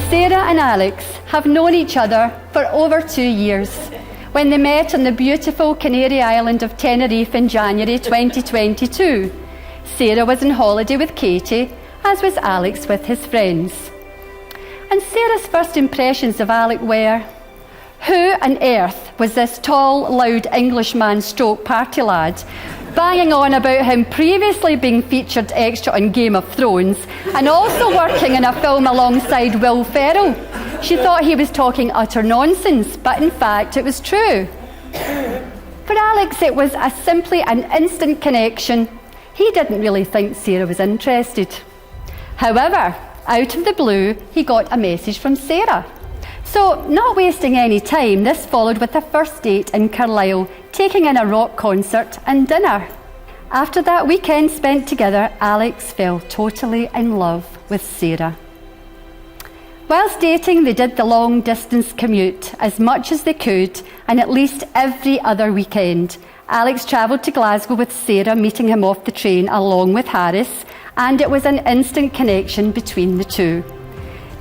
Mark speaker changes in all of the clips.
Speaker 1: Sarah and Alex have known each other for over 2 years when they met on the beautiful Canary Island of Tenerife in January 2022. Sarah was on holiday with Katie, as was Alex with his friends. And Sarah's first impressions of Alex were, who on earth was this tall, loud Englishman stroke party lad, banging on about him previously being featured extra on Game of Thrones and also working in a film alongside Will Ferrell? She thought he was talking utter nonsense, but in fact it was true. For Alex, it was simply an instant connection. He didn't really think Sarah was interested. However, out of the blue, he got a message from Sarah. So, not wasting any time, this followed with a first date in Carlisle, taking in a rock concert and dinner. After that weekend spent together, Alex fell totally in love with Sarah. Whilst dating, they did the long-distance commute as much as they could, and at least every other weekend. Alex travelled to Glasgow with Sarah, meeting him off the train along with Harris, and it was an instant connection between the two.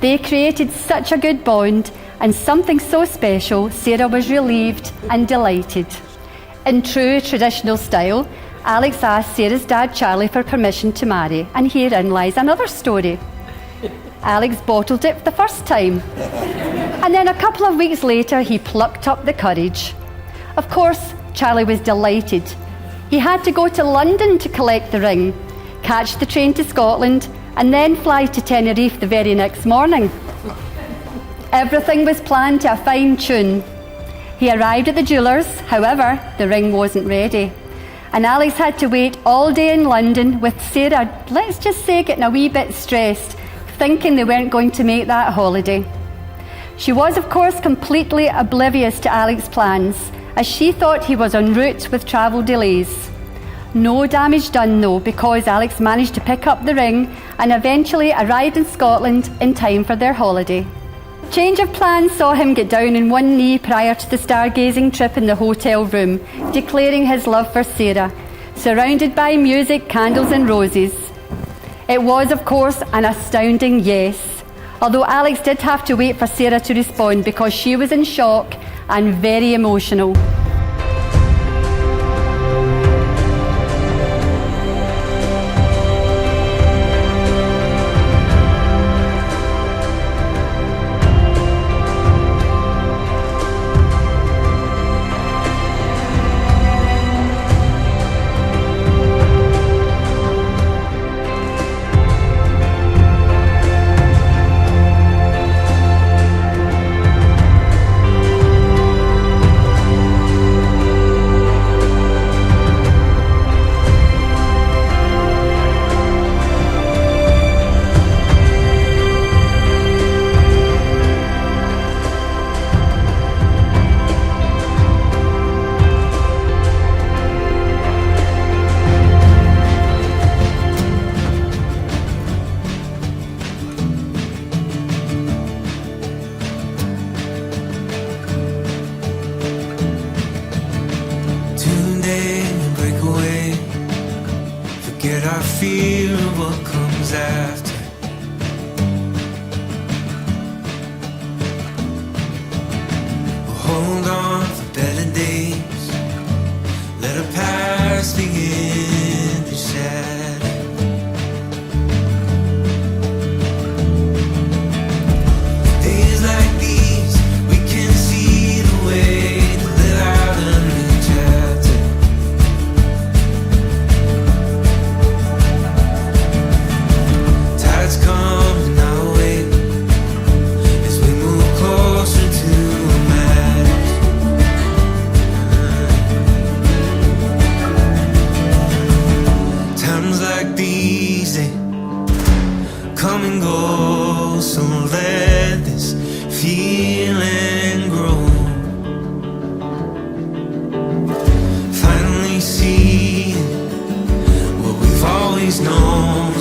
Speaker 1: They created such a good bond and something so special, Sarah was relieved and delighted. In true traditional style, Alex asked Sarah's dad Charlie for permission to marry, and herein lies another story. Alex bottled it the first time, and then a couple of weeks later he plucked up the courage. Of course, Charlie was delighted. He had to go to London to collect the ring, catch the train to Scotland, and then fly to Tenerife the very next morning. Everything was planned to a fine tune. He arrived at the jeweller's, however, the ring wasn't ready. And Alex had to wait all day in London with Sarah, let's just say, getting a wee bit stressed, thinking they weren't going to make that holiday. She was, of course, completely oblivious to Alex's plans, as she thought he was en route with travel delays. No damage done though, because Alex managed to pick up the ring and eventually arrived in Scotland in time for their holiday. Change of plans saw him get down on one knee prior to the stargazing trip in the hotel room, declaring his love for Sarah, surrounded by music, candles and roses. It was, of course, an astounding yes, although Alex did have to wait for Sarah to respond because she was in shock and very emotional.
Speaker 2: Forget our fear of what comes after. We'll hold on for better days. Let our past begin to shatter. Days like these, we can see the way to live out a new chapter. Tides coming our way as we move closer to what matters. Times like these, they come and go, so let this feeling grow. Finally see what we've always known.